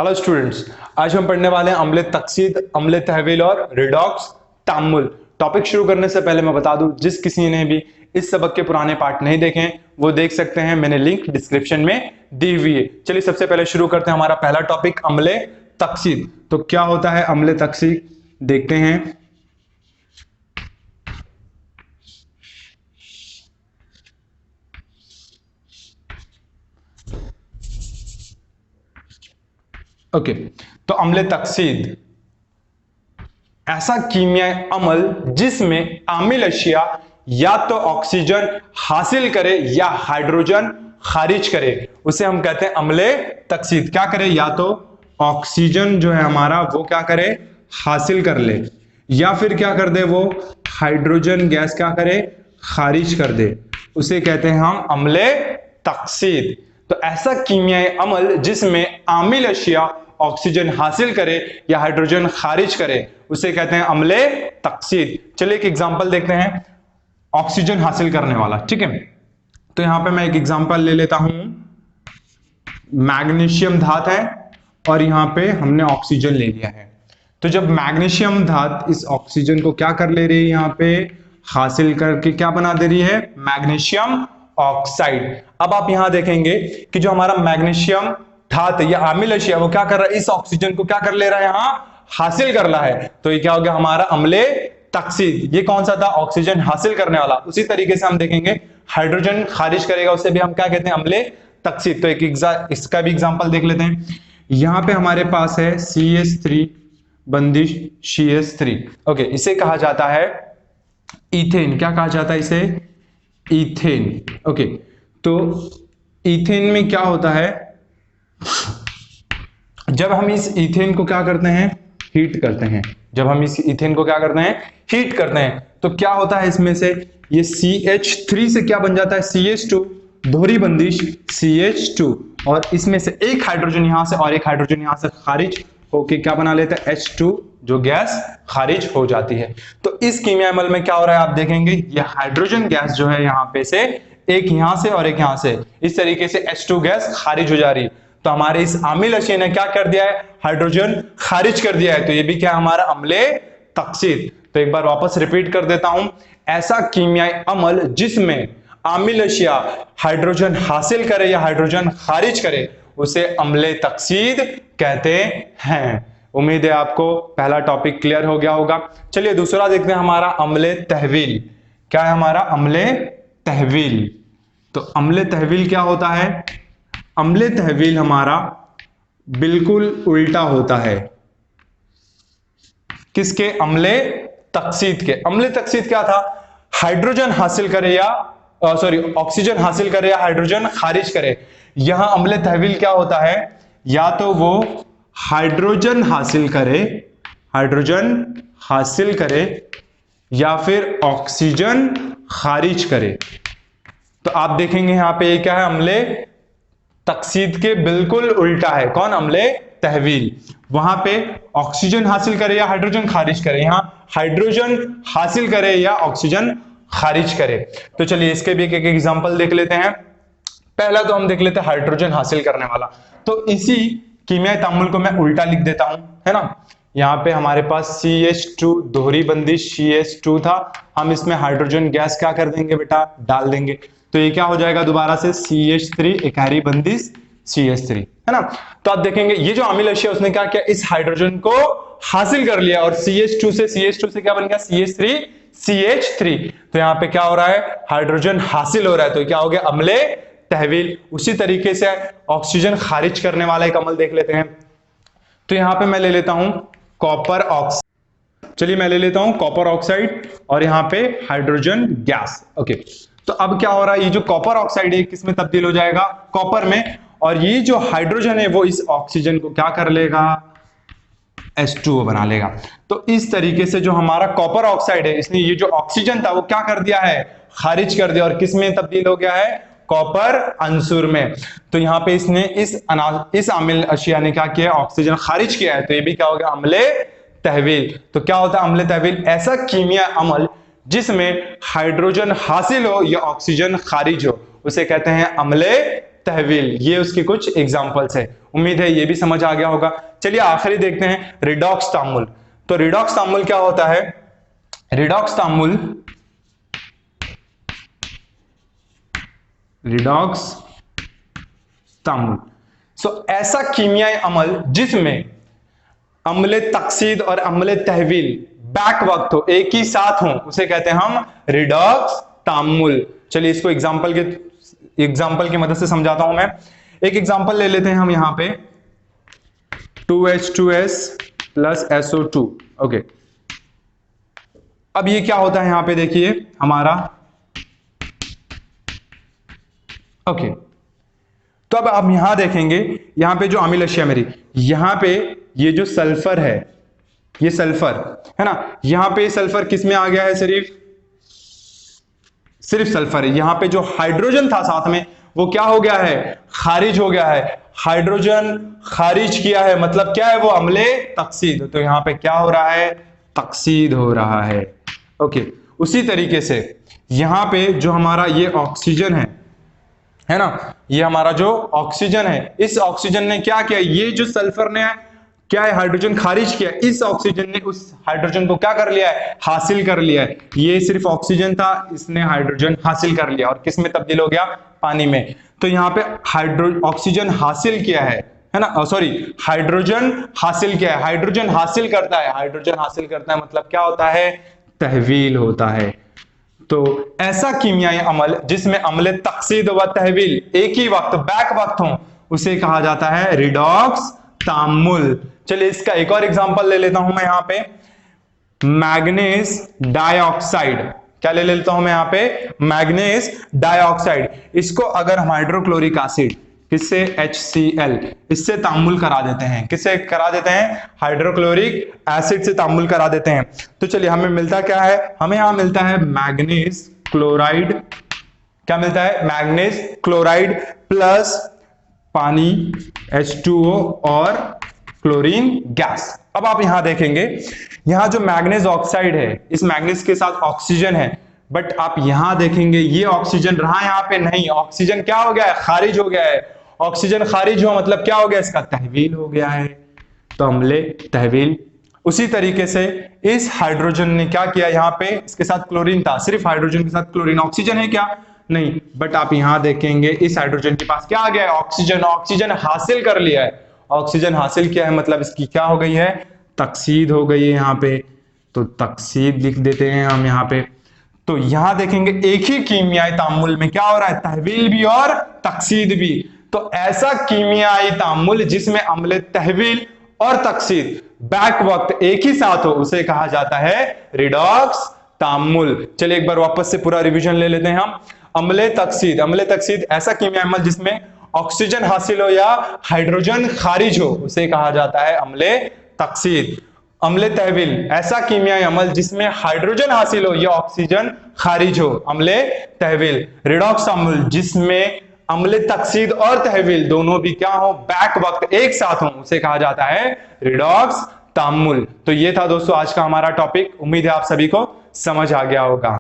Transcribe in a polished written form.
Hello students, आज हम पढ़ने वाले हैं अम्ल तकसीद, अम्ल तहवील और रिडॉक्स तामुल। टॉपिक शुरू करने से पहले मैं बता दूं, जिस किसी ने भी इस सबक के पुराने पार्ट नहीं देखे वो देख सकते हैं, मैंने लिंक डिस्क्रिप्शन में दी हुई है। चलिए सबसे पहले शुरू करते हैं हमारा पहला टॉपिक अम्ल तकसीद। तो क्या होता है अम्ल तकसीद, देखते हैं। ओके, तो अम्ल तकसीद ऐसा कीमियाई अमल जिसमें आमिल अशिया या तो ऑक्सीजन हासिल करे या हाइड्रोजन खारिज करे, उसे हम कहते हैं अम्ल तकसीद। क्या करे, या तो ऑक्सीजन जो है हमारा वो क्या करे, हासिल कर ले, या फिर क्या कर दे, वो हाइड्रोजन गैस क्या करे, खारिज कर दे, उसे कहते हैं हम अम्ल तकसीद। तो ऐसा कीमियाई अमल जिसमें आमिल अशिया ऑक्सीजन हासिल करे या हाइड्रोजन खारिज करे, उसे कहते हैं अम्ल तकसीद। चलिए एक एग्जांपल देखते हैं, ऑक्सीजन हासिल करने वाला। ठीक है, तो यहां पे मैं एक एग्जांपल ले लेता हूं। मैग्नीशियम धात है और यहां पे हमने ऑक्सीजन ले लिया है। तो जब मैग्नीशियम धात इस ऑक्सीजन को क्या कर ले रही है, यहां पे हासिल करके क्या बना दे रही है, मैग्नीशियम ऑक्साइड। अब आप यहां देखेंगे कि जो हमारा मैग्नीशियम धात या आमिल अशिया वो क्या कर रहा है, इस ऑक्सीजन को क्या कर ले रहा है, यहां हासिल कर रहा है। तो ये क्या हो गया हमारा अम्ल तकसीद। ये कौन सा था, ऑक्सीजन हासिल करने वाला। उसी तरीके से हम देखेंगे हाइड्रोजन खारिज करेगा, उसे भी हम क्या कहते हैं, अम्ल तकसीद। तो इसका भी एग्जांपल देख लेते हैं। यहां पे हमारे पास है CH3 बंदिश CH3। ओके, इसे कहा जाता है इथेन। क्या कहा जाता है इसे, इथेन। ओके, तो इथेन में क्या होता है, जब हम इस इथेन को क्या करते हैं, हीट करते हैं। जब हम इस इथेन को क्या करते हैं, हीट करते हैं, तो क्या होता है इसमें से, ये CH3 से क्या बन जाता है, CH2, दोहरी बंदिश CH2, और इसमें से एक हाइड्रोजन यहां से और एक हाइड्रोजन यहां से खारिज होके क्या बना लेता है, H2, जो गैस खारिज हो जाती है। तो इस कीमियाई अमल में क्या हो रहा है, आप देखेंगे ये हाइड्रोजन गैस जो है यहां पे से एक यहां से और एक यहां से, इस तरीके से H2 गैस खारिज हो जा रही है। तो हमारे इस आमिल अशिया ने क्या कर दिया है, हाइड्रोजन खारिज कर दिया है। तो ये भी क्या हमारा अम्ल तकसीद। तो एक बार वापस रिपीट कर देता हूं, ऐसा कीमियाई अमल जिसमें आमिल अशिया हाइड्रोजन हासिल करे या हाइड्रोजन खारिज करे, उसे अम्ल तकसीद कहते हैं। उम्मीद है आपको पहला टॉपिक क्लियर हो गया होगा। चलिए दूसरा देखते हैं, हमारा अम्ल तहवील। क्या है हमारा अम्ल तहवील। तो अम्ल तहवील क्या होता है, अम्ल तहवील हमारा बिल्कुल उल्टा होता है किसके, अम्ल तकसीद के। अम्ल तकसीद क्या था, हाइड्रोजन हासिल करे या ऑक्सीजन हासिल करे या हाइड्रोजन खारिज करे। यहां अम्ल तहवील क्या होता है, या तो वो हाइड्रोजन हासिल करे, हाइड्रोजन हासिल करे, या फिर ऑक्सीजन खारिज करे। तो आप देखेंगे यहां पे क्या है, अम्ल तकसीद के बिल्कुल उल्टा है। कौन, अम्ल तहवील। वहां पे ऑक्सीजन हासिल करे या हाइड्रोजन खारिज करे, यहां हाइड्रोजन हासिल करे या ऑक्सीजन खारिज करे। तो चलिए इसके भी एक एग्जांपल देख लेते हैं। पहला तो हम देख लेते हैं हाइड्रोजन हासिल करने वाला। तो इसी कीमियाई तामुल को मैं उल्टा लिख देता हूं, है ना। यहां पे हमारे पास CH2 दोहरी बंदिश CH2 था, हम इसमें हाइड्रोजन गैस क्या कर देंगे बेटा, डाल देंगे। तो ये क्या हो जाएगा, दोबारा से CH3 इकहरी बंदिश CH3, है ना। तो आप देखेंगे ये जो आमिल अशिया उसने क्या किया, इस हाइड्रोजन को हासिल कर लिया और CH2 से क्या बन गया, CH3 CH3। तो यहां पे क्या हो रहा है, हाइड्रोजन हासिल हो रहा है, तो क्या हो गया, अम्ल तहवील। उसी तरीके से ऑक्सीजन खारिज करने वाला एक अमल देख लेते हैं। तो यहां पे मैं ले लेता हूं कॉपर ऑक्साइड। चलिए मैं ले लेता हूं कॉपर ऑक्साइड और यहां पे हाइड्रोजन गैस। ओके, तो अब क्या हो रहा है, ये जो कॉपर ऑक्साइड है किस में तब्दील हो जाएगा, कॉपर में, और ये जो हाइड्रोजन है वो इस ऑक्सीजन को क्या कर लेगा, H2O बना लेगा। तो इस तरीके से जो हमारा कॉपर ऑक्साइड है, इसने ये जो ऑक्सीजन था वो क्या कर दिया है, खारिज कर दिया, और किस में तब्दील हो गया है, कॉपर अंसुर में। तो यहां पे इसने इस आमिल अशिया ने क्या किया, ऑक्सीजन खारिज किया है। तो ये भी क्या हो गया, अम्ल तहवील। तो क्या होता है अम्ल तहवील, ऐसा कीमिया अमल जिसमें हाइड्रोजन हासिल हो या ऑक्सीजन खारिज हो, उसे कहते हैं अम्ल तहवील। ये उसके कुछ एग्जांपल्स है। उम्मीद है ये भी समझ आ गया होगा। चलिए आखिरी देखते हैं रिडॉक्स तामुल। तो रिडॉक्स तामुल क्या होता है? रिडॉक्स तामुल, रिडॉक्स तामुल ऐसा कीमियाई अमल जिसमें अम्ल तकसीद और अम्ल तहवील बैक वक्त हो, एक ही साथ हो, उसे कहते हैं हम रिडॉक्स तामुल। चलिए इसको एग्जाम्पल की मदद से समझाता हूं मैं। एक एग्जाम्पल ले लेते हैं हम यहां पे 2H2S प्लस SO2। ओके, अब ये क्या होता है यहां पे देखिए हमारा, ओके तो अब आप यहां देखेंगे, यहां पे जो अमील अशिया मेरी, यहां पे ये जो सल्फर है, ये सल्फर है ना, यहां पे सल्फर किस में आ गया है? सिर्फ सल्फर है। यहां पे जो हाइड्रोजन था साथ में वो क्या हो गया है? खारिज हो गया है। हाइड्रोजन खारिज किया है, मतलब क्या है वो? अम्ले तकसीद। तो यहां पे क्या हो रहा है? तकसीद हो रहा है। ओके, उसी तरीके से यहां पे जो हमारा ये ऑक्सीजन है ना, ये हमारा जो ऑक्सीजन है, इस ऑक्सीजन ने क्या किया? ये जो सल्फर ने क्या है? हाइड्रोजन खारिज किया। इस ऑक्सीजन ने उस हाइड्रोजन को क्या कर लिया है? हासिल कर लिया है। ये सिर्फ ऑक्सीजन था, इसने हाइड्रोजन हासिल कर लिया और किस में तब्दील हो गया? पानी में। तो यहाँ पे ऑक्सीजन हासिल किया है ना, सॉरी हाइड्रोजन हासिल किया है। हाइड्रोजन हासिल करता है, हाइड्रोजन हासिल करता है मतलब क्या होता है? तहवील होता है। तो ऐसा कीमियाई अमल जिसमें अम्ल तकसीद व तहवील एक ही वक्त बैक वक्त हो, उसे कहा जाता है रिडॉक्स तामुल। चलिए इसका एक और एग्जांपल ले लेता हूं मैं यहां पे, मैग्नीज डाइऑक्साइड। क्या ले लेता हूं मैं यहां पे? Manganese dioxide. इसको अगर हम हाइड्रोक्लोरिक एसिड, किससे? HCl, इससे तामुल करा देते हैं। किससे करा देते हैं? हाइड्रोक्लोरिक एसिड से तामुल करा देते हैं। तो चलिए हमें मिलता क्या है? हमें यहां मिलता है मैग्नीज क्लोराइड। क्या मिलता है? मैग्नीज क्लोराइड प्लस पानी H2O और क्लोरीन गैस। अब आप यहां देखेंगे, यहां जो मैग्नीज ऑक्साइड है, इस मैग्नीज के साथ ऑक्सीजन है, बट आप यहां देखेंगे ये ऑक्सीजन रहा यहां पे नहीं। ऑक्सीजन क्या हो गया है? खारिज हो गया है। ऑक्सीजन खारिज हुआ मतलब क्या हो गया? इसका तहवील हो गया है। तो अम्ले तहवील। उसी तरीके से इस हाइड्रोजन ने क्या किया? यहां पे इसके साथ क्लोरीन था, सिर्फ हाइड्रोजन के साथ क्लोरीन। ऑक्सीजन है क्या? नहीं। बट आप यहां देखेंगे इस हाइड्रोजन के पास क्या आ गया है? ऑक्सीजन। ऑक्सीजन हासिल कर लिया है। ऑक्सीजन हासिल किया है मतलब इसकी क्या हो गई है? तकसीद हो गई है यहां पे। तो तकसीद लिख देते हैं हम यहां पे। तो यहां देखेंगे एक ही कीमियाई तामुल में क्या हो रहा है? तहवील भी और तकसीद भी। तो ऐसा कीमियाई तामुल जिसमें अम्ल तहवील और तकसीद बैक वक्त एक ही साथ हो, उसे कहा जाता है रिडॉक्स तामुल। चलिए एक बार वापस से पूरा रिवीजन ले लेते हैं हम। अम्ल तकसीद, अम्ल तकसीद ऐसा कीमियाई अमल जिसमें ऑक्सीजन हासिल हो या हाइड्रोजन खारिज हो, उसे कहा जाता है अम्ल तकसीद। अम्ल तहवील ऐसा कीमियाई अमल जिसमें हाइड्रोजन हासिल हो या ऑक्सीजन खारिज हो, अम्ल तहवील। रिडॉक्स तामुल जिसमें अम्ल तकसीद और तहवील दोनों भी क्या हो? बैक वक्त एक साथ हो, उसे कहा जाता है रिडॉक्स तामुल। तो ये था दोस्तों आज का हमारा टॉपिक। उम्मीद है आप सभी को समझ आ गया होगा।